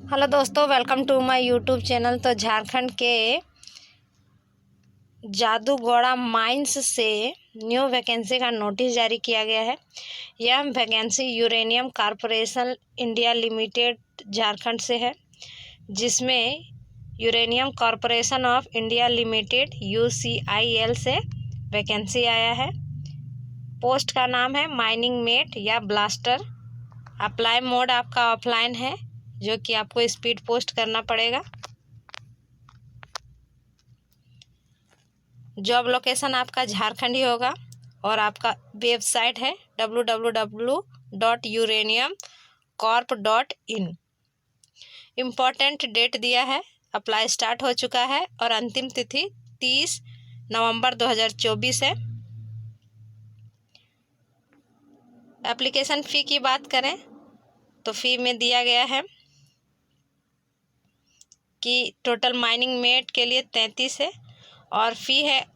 Hello दोस्तों, welcome to my YouTube channel. तो झारखंड के जादूगोड़ा माइंस से न्यू वैकेंसी का नोटिस जारी किया गया है। यह vacancy uranium corporation India limited Jharkhand से है, जिसमें uranium corporation of India limited UCIL से वैकेंसी आया है। पोस्ट का नाम है माइनिंग मेट या ब्लास्टर। अप्लाई मोड आपका ऑफलाइन है, जो कि आपको स्पीड पोस्ट करना पड़ेगा। जॉब लोकेशन आपका झारखंड ही होगा और आपका वेबसाइट है www.uraniumcorp.in। इम्पोर्टेंट डेट दिया है, अप्लाई स्टार्ट हो चुका है और अंतिम तिथि 30 नवंबर 2024 है। एप्लीकेशन फ़ी की बात करें तो फ़ी में दिया गया है कि टोटल माइनिंग मेट के लिए 33 है और फ़ी है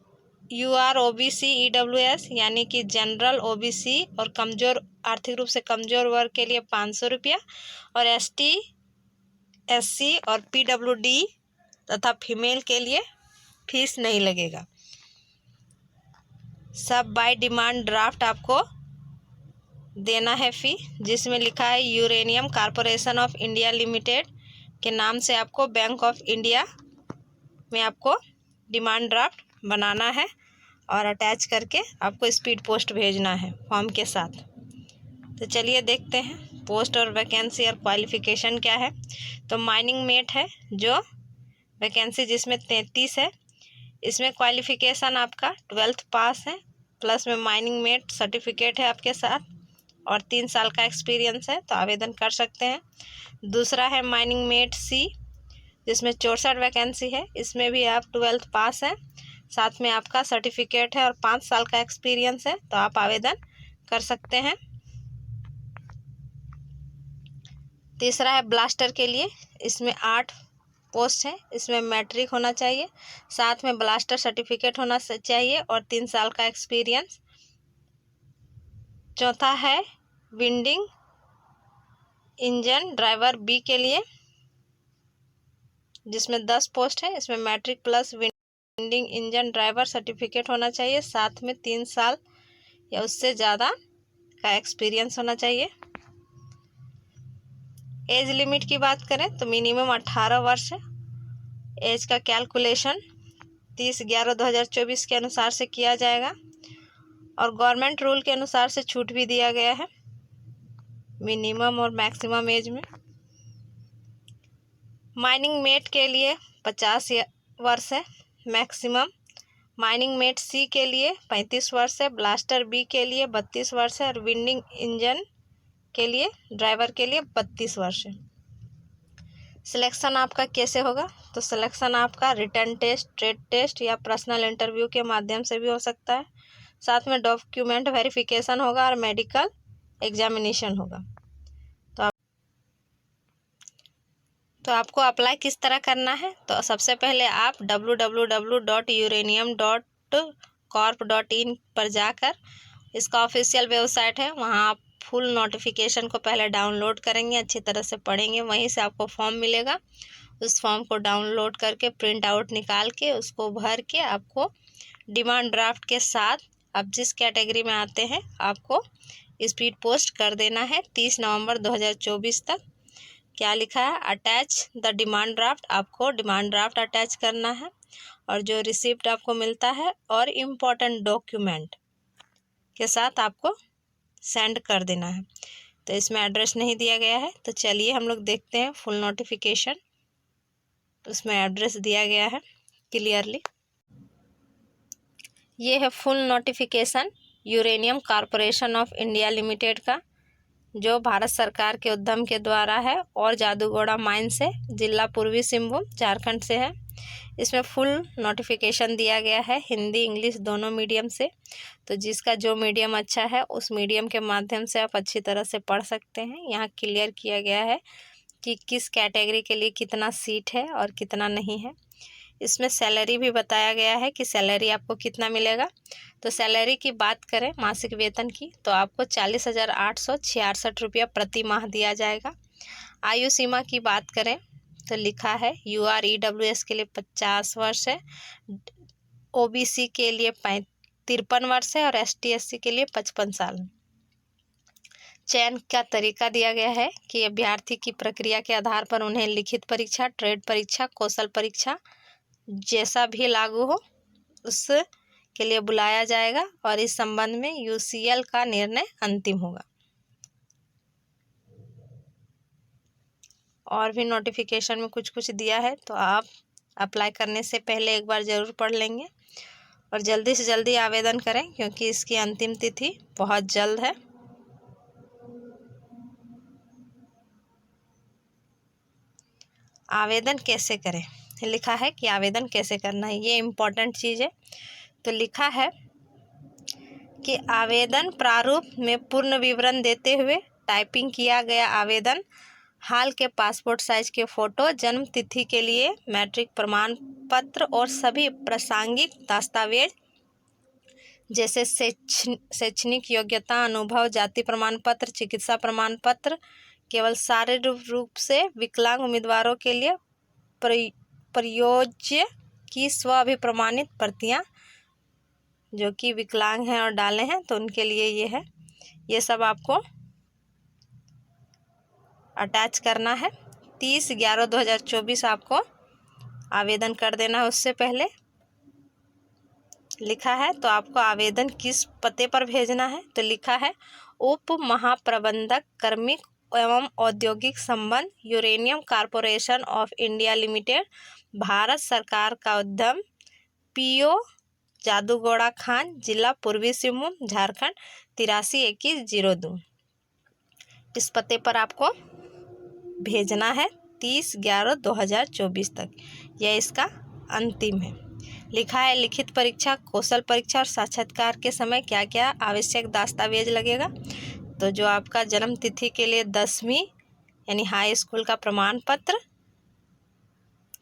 UR OBC EWS यानी कि जनरल OBC और कमज़ोर आर्थिक रूप से कमज़ोर वर्ग के लिए 500 रुपया और ST SC और PWD तथा फीमेल के लिए फीस नहीं लगेगा। सब बाय डिमांड ड्राफ्ट आपको देना है फ़ी, जिसमें लिखा है uranium corporation of India limited के नाम से आपको बैंक ऑफ इंडिया में आपको डिमांड ड्राफ्ट बनाना है और अटैच करके आपको स्पीड पोस्ट भेजना है फॉर्म के साथ। तो चलिए देखते हैं पोस्ट और वैकेंसी और क्वालिफ़िकेशन क्या है। तो माइनिंग मेट है जो वैकेंसी, जिसमें 33 है। इसमें क्वालिफ़िकेशन आपका 12th पास है, प्लस में माइनिंग मेट सर्टिफिकेट है आपके साथ और 3 साल का एक्सपीरियंस है, तो आवेदन कर सकते हैं। दूसरा है माइनिंग मेट C, जिसमें 64 वैकेंसी है। इसमें भी आप 12th पास है, साथ में आपका सर्टिफिकेट है और 5 साल का एक्सपीरियंस है, तो आप आवेदन कर सकते हैं। तीसरा है ब्लास्टर के लिए, इसमें 8 पोस्ट है। इसमें मैट्रिक होना चाहिए, साथ में ब्लास्टर सर्टिफिकेट होना चाहिए और 3 साल का एक्सपीरियंस। चौथा है विंडिंग इंजन ड्राइवर B के लिए, जिसमें 10 पोस्ट है। इसमें matric plus winding engine driver certificate होना चाहिए, साथ में 3 साल या उससे ज़्यादा का एक्सपीरियंस होना चाहिए। एज लिमिट की बात करें तो मिनिमम 18 वर्ष है। एज का कैलकुलेशन 30/11/2024 के अनुसार से किया जाएगा और गवर्नमेंट रूल के अनुसार से छूट भी दिया गया है मिनिमम और मैक्सिमम एज में। माइनिंग मेट के लिए 50 वर्ष है मैक्सिमम। माइनिंग मेट C के लिए 35 वर्ष है, ब्लास्टर B के लिए 32 वर्ष है और विंडिंग इंजन के लिए ड्राइवर के लिए 32 वर्ष है। सिलेक्शन आपका कैसे होगा? तो सिलेक्शन आपका रिटन टेस्ट, ट्रेड टेस्ट या पर्सनल इंटरव्यू के माध्यम से भी हो सकता है। साथ में डॉक्यूमेंट वेरिफिकेशन होगा और मेडिकल एग्जामिनेशन होगा। तो आपको अप्लाई किस तरह करना है? तो सबसे पहले आप www.uranium.corp.in पर जाकर, इसका ऑफिशियल वेबसाइट है, वहाँ आप फुल नोटिफिकेशन को पहले डाउनलोड करेंगे, अच्छी तरह से पढ़ेंगे। वहीं से आपको फॉर्म मिलेगा, उस फॉर्म को डाउनलोड करके प्रिंट आउट निकाल के उसको भर के आपको डिमांड ड्राफ्ट के साथ आप जिस कैटेगरी में आते हैं आपको स्पीड पोस्ट कर देना है 30 नवंबर 2024 तक। क्या लिखा है? Attach the demand draft. आपको डिमांड ड्राफ्ट अटैच करना है और जो रिसिप्ट आपको मिलता है और इम्पोर्टेंट डॉक्यूमेंट के साथ आपको सेंड कर देना है। तो इसमें एड्रेस नहीं दिया गया है, तो चलिए हम लोग देखते हैं फुल नोटिफिकेशन। उसमें एड्रेस दिया गया है क्लियरली। ये है full notification uranium corporation of India limited का, जो भारत सरकार के उद्यम के द्वारा है और जादूगोड़ा माइन से जिला पूर्वी सिंहभूम झारखंड से है। इसमें फुल नोटिफिकेशन दिया गया है हिंदी इंग्लिश दोनों मीडियम से। तो जिसका जो मीडियम अच्छा है उस मीडियम के माध्यम से आप अच्छी तरह से पढ़ सकते हैं। यहाँ क्लियर किया गया है कि किस कैटेगरी के लिए कितना सीट है और कितना नहीं है। इसमें सैलरी भी बताया गया है कि सैलरी आपको कितना मिलेगा। तो सैलरी की बात करें मासिक वेतन की, तो आपको 40,866 रुपया प्रति माह दिया जाएगा। आयु सीमा की बात करें तो लिखा है UREWS के लिए 50 वर्ष है, OBC के लिए 53 वर्ष है और ST SC के लिए 55 साल। चयन का तरीका दिया गया है कि अभ्यर्थी की प्रक्रिया के आधार पर उन्हें लिखित परीक्षा, ट्रेड परीक्षा, कौशल परीक्षा जैसा भी लागू हो उसके लिए बुलाया जाएगा और इस संबंध में UCL का निर्णय अंतिम होगा। और भी नोटिफिकेशन में कुछ कुछ दिया है तो आप अप्लाई करने से पहले एक बार ज़रूर पढ़ लेंगे और जल्दी से जल्दी आवेदन करें क्योंकि इसकी अंतिम तिथि बहुत जल्द है। आवेदन कैसे करें, लिखा है कि आवेदन कैसे करना है, ये इम्पोर्टेंट चीज़ है। तो लिखा है कि आवेदन प्रारूप में पूर्ण विवरण देते हुए टाइपिंग किया गया आवेदन, हाल के पासपोर्ट साइज के फ़ोटो, जन्म तिथि के लिए मैट्रिक प्रमाण पत्र और सभी प्रासंगिक दस्तावेज जैसे शैक्षणिक योग्यता, अनुभव, जाति प्रमाण पत्र, चिकित्सा प्रमाण पत्र केवल शारीरिक रूप से विकलांग उम्मीदवारों के लिए प्रयोज्य की स्व अभिप्रमाणित प्रतियां जो कि विकलांग हैं और डाले हैं तो उनके लिए ये है, ये सब आपको अटैच करना है। 30/11/2024 आपको आवेदन कर देना है। उससे पहले लिखा है तो आपको आवेदन किस पते पर भेजना है तो लिखा है उप महाप्रबंधक कार्मिक एवं औद्योगिक संबंध, uranium corporation of India limited, Bharat सरकार का उद्यम, PO जादूगोड़ा खान, जिला पूर्वी सिंहभूम, झारखंड 832102। इस पते पर आपको भेजना है 30/11/2024 तक। यह इसका अंतिम है। लिखा है लिखित परीक्षा, कौशल परीक्षा और साक्षात्कार के समय क्या क्या आवश्यक दस्तावेज लगेगा। तो जो आपका जन्म तिथि के लिए 10वीं यानी हाई स्कूल का प्रमाण पत्र,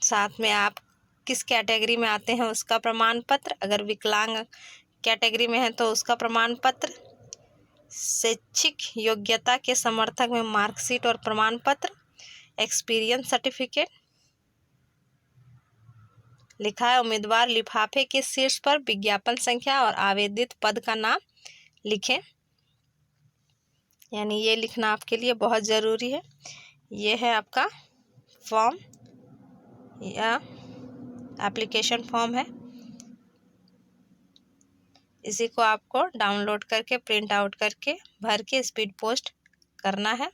साथ में आप किस कैटेगरी में आते हैं उसका प्रमाण पत्र, अगर विकलांग कैटेगरी में है तो उसका प्रमाण पत्र, शैक्षिक योग्यता के समर्थक में मार्कशीट और प्रमाण पत्र, एक्सपीरियंस सर्टिफिकेट। लिखा है उम्मीदवार लिफाफे के शीर्ष पर विज्ञापन संख्या और आवेदित पद का नाम लिखें, यानी ये लिखना आपके लिए बहुत ज़रूरी है। ये है आपका फॉर्म या एप्लीकेशन फॉर्म है, इसी को आपको डाउनलोड करके प्रिंट आउट करके भर के स्पीड पोस्ट करना है।